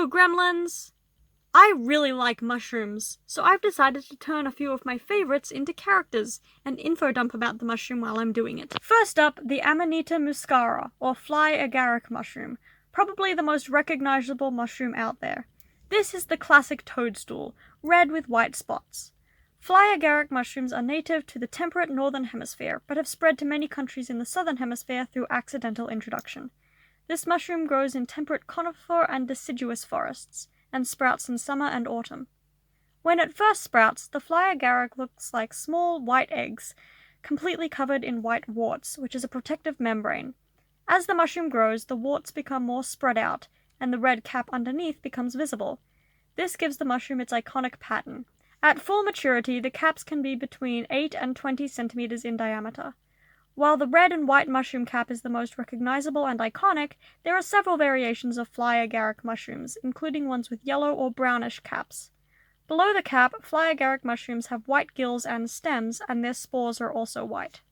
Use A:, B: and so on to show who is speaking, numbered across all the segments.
A: gremlins! I really like mushrooms, so I've decided to turn a few of my favorites into characters and info dump about the mushroom while I'm doing it. First up, the Amanita muscara, or Fly Agaric mushroom, probably the most recognizable mushroom out there. This is the classic toadstool, red with white spots. Fly agaric mushrooms are native to the temperate northern hemisphere, but have spread to many countries in the southern hemisphere through accidental introduction. This mushroom grows in temperate conifer and deciduous forests, and sprouts in summer and autumn. When it first sprouts, the fly agaric looks like small white eggs, completely covered in white warts, which is a protective membrane. As the mushroom grows, the warts become more spread out, and the red cap underneath becomes visible. This gives the mushroom its iconic pattern. At full maturity, the caps can be between 8 and 20 centimeters in diameter. While the red and white mushroom cap is the most recognizable and iconic, there are several variations of fly agaric mushrooms, including ones with yellow or brownish caps. Below the cap, fly agaric mushrooms have white gills and stems, and their spores are also white.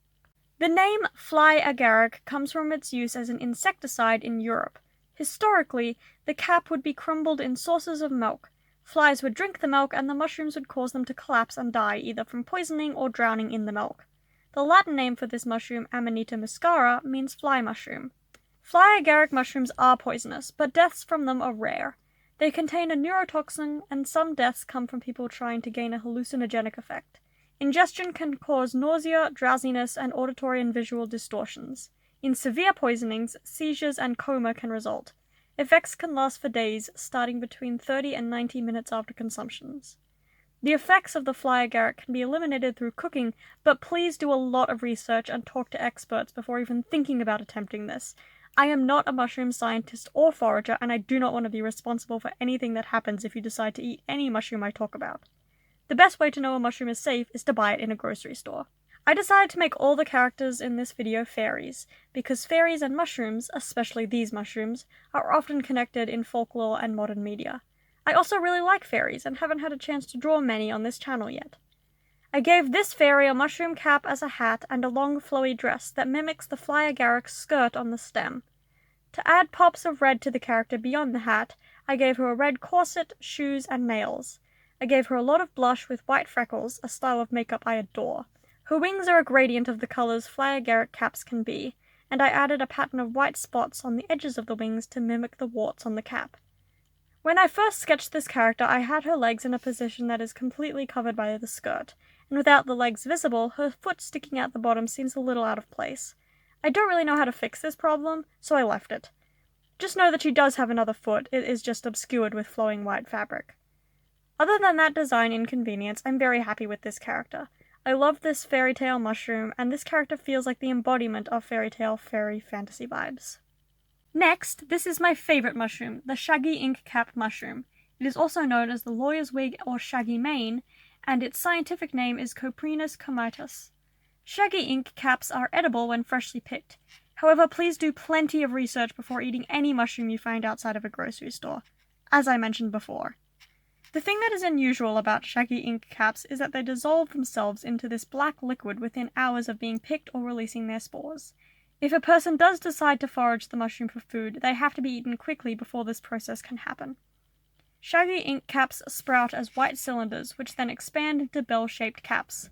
A: The name fly agaric comes from its use as an insecticide in Europe. Historically, the cap would be crumbled in saucers of milk. Flies would drink the milk, and the mushrooms would cause them to collapse and die, either from poisoning or drowning in the milk. The Latin name for this mushroom, Amanita muscara, means fly mushroom. Fly agaric mushrooms are poisonous, but deaths from them are rare. They contain a neurotoxin, and some deaths come from people trying to gain a hallucinogenic effect. Ingestion can cause nausea, drowsiness, and auditory and visual distortions. In severe poisonings, seizures and coma can result. Effects can last for days, starting between 30 and 90 minutes after consumptions. The effects of the fly agaric can be eliminated through cooking, but please do a lot of research and talk to experts before even thinking about attempting this. I am not a mushroom scientist or forager, and I do not want to be responsible for anything that happens if you decide to eat any mushroom I talk about. The best way to know a mushroom is safe is to buy it in a grocery store. I decided to make all the characters in this video fairies, because fairies and mushrooms, especially these mushrooms, are often connected in folklore and modern media. I also really like fairies and haven't had a chance to draw many on this channel yet. I gave this fairy a mushroom cap as a hat and a long flowy dress that mimics the fly agaric skirt on the stem. To add pops of red to the character beyond the hat, I gave her a red corset, shoes, and nails. I gave her a lot of blush with white freckles, a style of makeup I adore. Her wings are a gradient of the colors fly agaric caps can be, and I added a pattern of white spots on the edges of the wings to mimic the warts on the cap. When I first sketched this character, I had her legs in a position that is completely covered by the skirt, and without the legs visible, her foot sticking out the bottom seems a little out of place. I don't really know how to fix this problem, so I left it. Just know that she does have another foot, it is just obscured with flowing white fabric. Other than that design inconvenience, I'm very happy with this character. I love this fairy tale mushroom, and this character feels like the embodiment of fairy tale fairy fantasy vibes. Next, this is my favorite mushroom, the Shaggy Ink Cap mushroom. It is also known as the lawyer's wig or shaggy mane, and its scientific name is Coprinus comitus. Shaggy ink caps are edible when freshly picked. However, please do plenty of research before eating any mushroom you find outside of a grocery store, as I mentioned before. The thing that is unusual about shaggy ink caps is that they dissolve themselves into this black liquid within hours of being picked or releasing their spores. If a person does decide to forage the mushroom for food, they have to be eaten quickly before this process can happen. Shaggy ink caps sprout as white cylinders, which then expand into bell-shaped caps.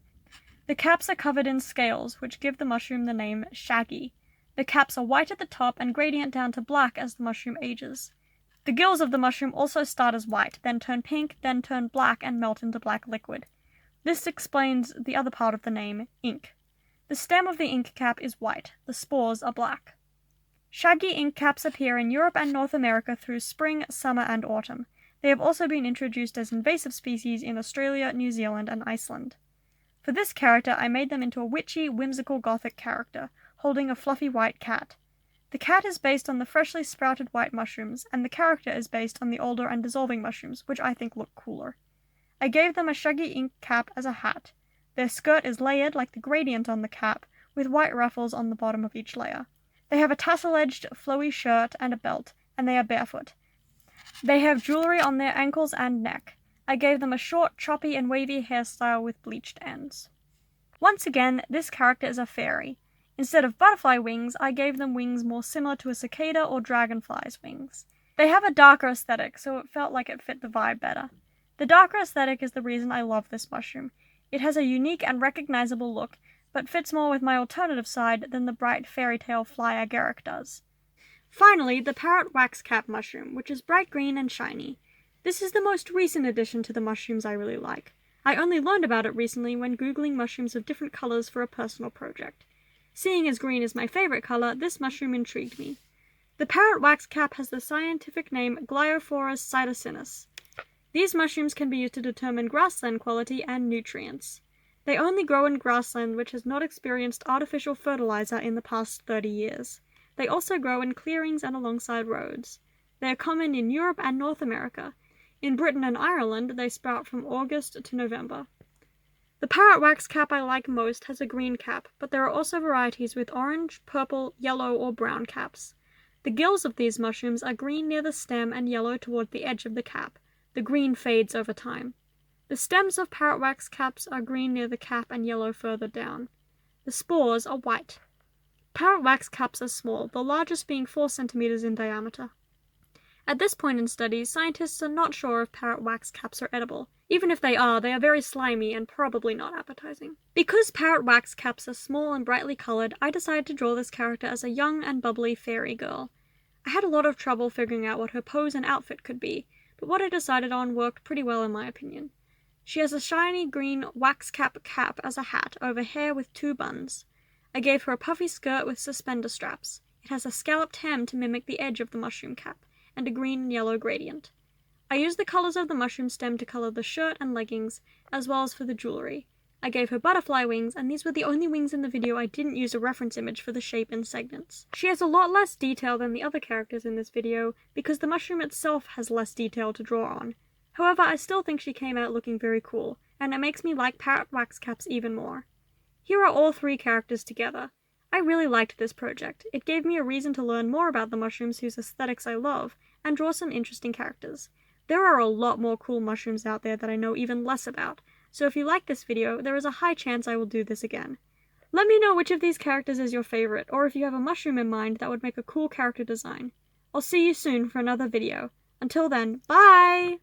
A: The caps are covered in scales, which give the mushroom the name shaggy. The caps are white at the top and gradient down to black as the mushroom ages. The gills of the mushroom also start as white, then turn pink, then turn black and melt into black liquid. This explains the other part of the name, ink. The stem of the ink cap is white, the spores are black. Shaggy ink caps appear in Europe and North America through spring, summer, and autumn. They have also been introduced as invasive species in Australia, New Zealand, and Iceland. For this character, I made them into a witchy, whimsical gothic character, holding a fluffy white cat. The cat is based on the freshly sprouted white mushrooms, and the character is based on the older and dissolving mushrooms, which I think look cooler. I gave them a shaggy ink cap as a hat. Their skirt is layered like the gradient on the cap, with white ruffles on the bottom of each layer. They have a tassel-edged, flowy shirt and a belt, and they are barefoot. They have jewelry on their ankles and neck. I gave them a short, choppy, and wavy hairstyle with bleached ends. Once again, this character is a fairy. Instead of butterfly wings, I gave them wings more similar to a cicada or dragonfly's wings. They have a darker aesthetic, so it felt like it fit the vibe better. The darker aesthetic is the reason I love this mushroom. It has a unique and recognizable look, but fits more with my alternative side than the bright fairy tale Fly Agaric does. Finally, the Parrot Waxcap mushroom, which is bright green and shiny. This is the most recent addition to the mushrooms I really like. I only learned about it recently when googling mushrooms of different colors for a personal project. Seeing as green is my favorite color, this mushroom intrigued me. The Parrot Waxcap has the scientific name Gliophorus cytosinus. These mushrooms can be used to determine grassland quality and nutrients. They only grow in grassland which has not experienced artificial fertilizer in the past 30 years. They also grow in clearings and alongside roads. They are common in Europe and North America. In Britain and Ireland, they sprout from August to November. The Parrot Waxcap I like most has a green cap, but there are also varieties with orange, purple, yellow, or brown caps. The gills of these mushrooms are green near the stem and yellow toward the edge of the cap. The green fades over time. The stems of Parrot Waxcaps are green near the cap and yellow further down. The spores are white. Parrot Waxcaps are small, the largest being 4 centimeters in diameter. At this point in studies, scientists are not sure if Parrot Waxcaps are edible. Even if they are very slimy and probably not appetizing. Because Parrot Waxcaps are small and brightly colored, I decided to draw this character as a young and bubbly fairy girl. I had a lot of trouble figuring out what her pose and outfit could be, but what I decided on worked pretty well in my opinion. She has a shiny green waxcap cap as a hat over hair with 2 buns. I gave her a puffy skirt with suspender straps. It has a scalloped hem to mimic the edge of the mushroom cap, and a green and yellow gradient. I used the colors of the mushroom stem to color the shirt and leggings, as well as for the jewelry. I gave her butterfly wings, and these were the only wings in the video I didn't use a reference image for the shape and segments. She has a lot less detail than the other characters in this video, because the mushroom itself has less detail to draw on. However, I still think she came out looking very cool, and it makes me like Parrot Waxcaps even more. Here are all 3 characters together. I really liked this project. It gave me a reason to learn more about the mushrooms whose aesthetics I love, and draw some interesting characters. There are a lot more cool mushrooms out there that I know even less about, so if you like this video, there is a high chance I will do this again. Let me know which of these characters is your favorite, or if you have a mushroom in mind that would make a cool character design. I'll see you soon for another video. Until then, bye!